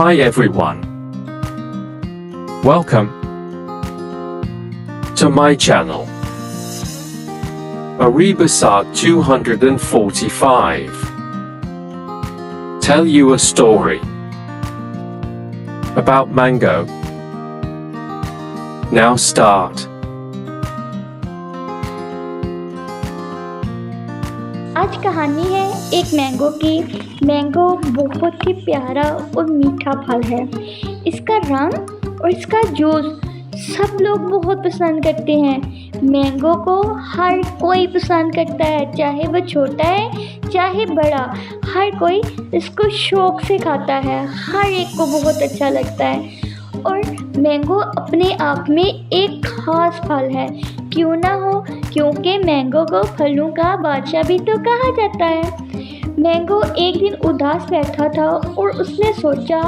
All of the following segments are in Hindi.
Hi everyone. Welcome to my channel. Aribasat 245. Tell you a story about mango. Now start. आज कहानी है एक मैंगो की। मैंगो बहुत ही प्यारा और मीठा फल है। इसका रंग और इसका जूस सब लोग बहुत पसंद करते हैं। मैंगो को हर कोई पसंद करता है, चाहे वह छोटा है चाहे बड़ा। हर कोई इसको शौक से खाता है, हर एक को बहुत अच्छा लगता है। और मैंगो अपने आप में एक खास फल है, क्यों ना हो, क्योंकि मैंगो को फलों का बादशाह भी तो कहा जाता है। मैंगो एक दिन उदास बैठा था और उसने सोचा,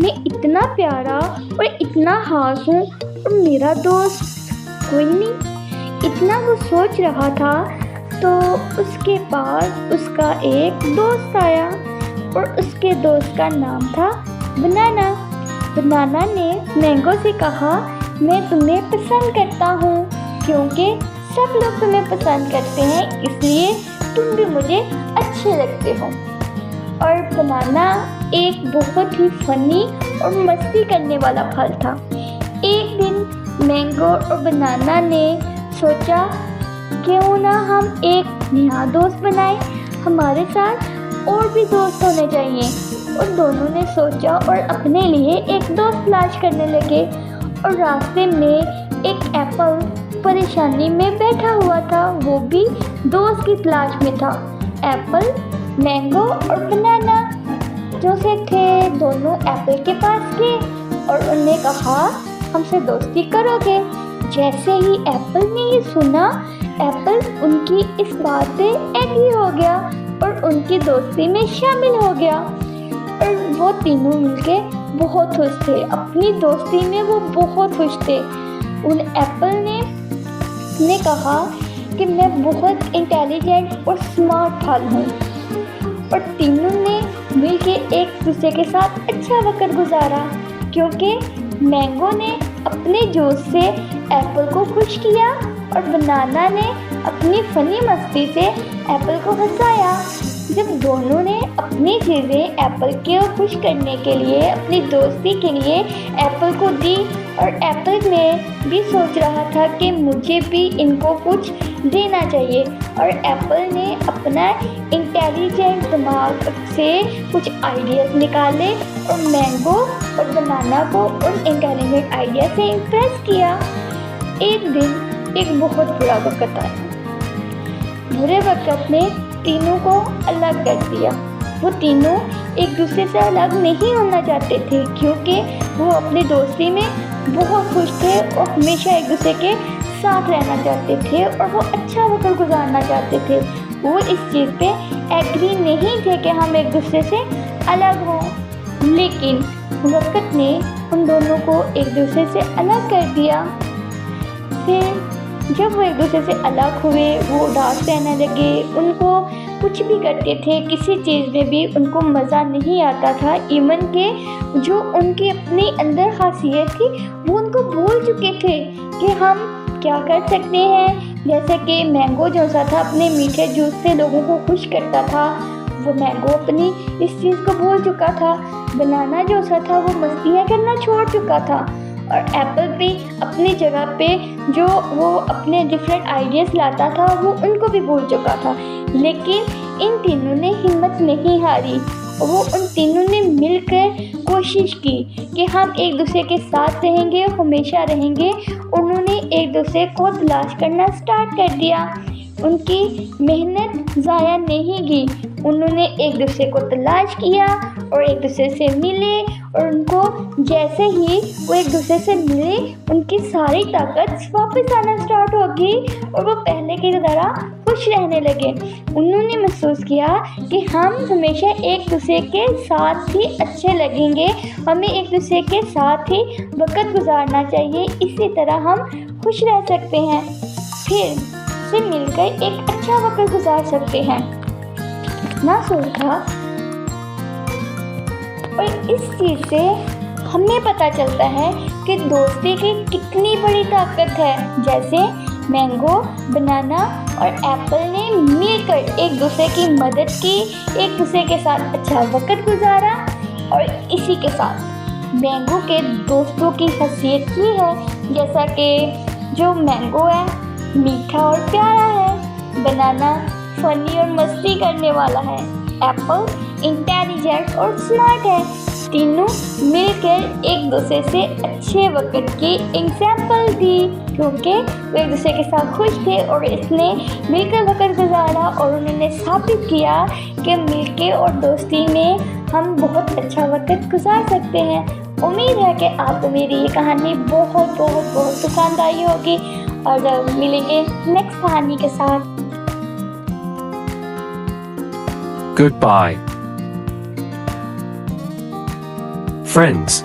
मैं इतना प्यारा और इतना खास हूँ और मेरा दोस्त कोई नहीं। इतना वो सोच रहा था तो उसके पास उसका एक दोस्त आया और उसके दोस्त का नाम था बनाना। बनाना ने मैंगो से कहा, मैं तुम्हें पसंद करता हूँ, क्योंकि सब लोग तुम्हें पसंद करते हैं, इसलिए तुम भी मुझे अच्छे लगते हो। और बनाना एक बहुत ही फनी और मस्ती करने वाला फल था। एक दिन मैंगो और बनाना ने सोचा, क्यों ना हम एक नया दोस्त बनाएं, हमारे साथ और भी दोस्त होने चाहिए। और दोनों ने सोचा और अपने लिए एक दोस्त तलाश करने लगे। और रास्ते में एक एप्पल परेशानी में बैठा हुआ था, वो भी दोस्त की तलाश में था। एप्पल, मैंगो और बनाना जो से थे, दोनों एप्पल के पास गए और उन्हें कहा, हमसे दोस्ती करोगे? जैसे ही एप्पल ने ये सुना, एप्पल उनकी इस बात पे एग्री हो गया और उनकी दोस्ती में शामिल हो गया। और वो तीनों मिलके बहुत खुश थे, अपनी दोस्ती में वो बहुत खुश थे। उन एप्पल ने कहा कि मैं बहुत इंटेलिजेंट और स्मार्ट फल हूँ। और तीनों ने मिलके एक दूसरे के साथ अच्छा वक्त गुजारा, क्योंकि मैंगो ने अपने जूस से एप्पल को खुश किया और बनाना ने अपनी फनी मस्ती से एप्पल को हंसाया। जब दोनों ने अपनी चीज़ें एप्पल को खुश करने के लिए, अपनी दोस्ती के लिए एप्पल को दी, और एप्पल में भी सोच रहा था कि मुझे भी इनको कुछ देना चाहिए। और एप्पल ने अपना इंटेलिजेंट दिमाग से कुछ आइडियाज़ निकाले और मैंगो और बनाना को उन इंटेलिजेंट आइडिया से इम्प्रेस किया। एक दिन एक बहुत बुरा वक्त आया। बुरे वक्त में तीनों को अलग कर दिया। वो तीनों एक दूसरे से अलग नहीं होना चाहते थे, क्योंकि वो अपनी दोस्ती में बहुत खुश थे और हमेशा एक दूसरे के साथ रहना चाहते थे और वो अच्छा वक्त गुजारना चाहते थे। वो इस चीज़ पे एग्री नहीं थे कि हम एक दूसरे से अलग हों। लेकिन वक्त ने उन दोनों को एक दूसरे से अलग कर दिया। फिर जब वो एक दूसरे से अलग हुए, वो उदास रहने लगे। उनको कुछ भी करते थे, किसी चीज़ में भी उनको मज़ा नहीं आता था। इवन के जो उनकी अपनी अंदर खासियत थी, वो उनको भूल चुके थे कि हम क्या कर सकते हैं। जैसे कि मैंगो जो सा था, अपने मीठे जूस से लोगों को खुश करता था, वो मैंगो अपनी इस चीज़ को भूल चुका था। बनाना जो सा था, वो मस्तियाँ करना छोड़ चुका था। और एप्पल भी अपनी जगह पे जो वो अपने डिफरेंट आइडियाज़ लाता था, वो उनको भी भूल चुका था। लेकिन इन तीनों ने हिम्मत नहीं हारी। वो उन तीनों ने मिलकर कोशिश की कि हम एक दूसरे के साथ रहेंगे, हमेशा रहेंगे। उन्होंने एक दूसरे को तलाश करना स्टार्ट कर दिया। उनकी मेहनत ज़ाया नहीं गई। उन्होंने एक दूसरे को तलाश किया और एक दूसरे से मिले, और उनको जैसे ही वो एक दूसरे से मिले, उनकी सारी ताकत वापस आना स्टार्ट हो गई और वो पहले की तरह खुश रहने लगे। उन्होंने महसूस किया कि हम हमेशा एक दूसरे के साथ ही अच्छे लगेंगे, हमें एक दूसरे के साथ ही वक्त गुजारना चाहिए, इसी तरह हम खुश रह सकते हैं, फिर से मिलकर एक अच्छा वक्त गुजार सकते हैं। ना सोचा और इस चीज़ से हमें पता चलता है कि दोस्ती की कितनी बड़ी ताकत है। जैसे मैंगो, बनाना और एप्पल ने मिलकर एक दूसरे की मदद की, एक दूसरे के साथ अच्छा वक्त गुजारा। और इसी के साथ मैंगो के दोस्तों की खासियत ये है, जैसा कि जो मैंगो है मीठा और प्यारा है, बनाना फनी और मस्ती करने वाला है, एप्पल इंटेलिजेंट और स्मार्ट है। तीनों मिलकर एक दूसरे से अच्छे वक्त की एग्जाम्पल दी, क्योंकि वे एक दूसरे के साथ खुश थे और इसने मिलकर वक्त गुजारा और उन्होंने साबित किया कि मिलके और दोस्ती में हम बहुत अच्छा वक्त गुजार सकते हैं। उम्मीद है कि आपको मेरी ये कहानी बहुत बहुत बहुत पसंद आई होगी और मिलेंगे नेक्स्ट कहानी के साथ। Goodbye. Friends.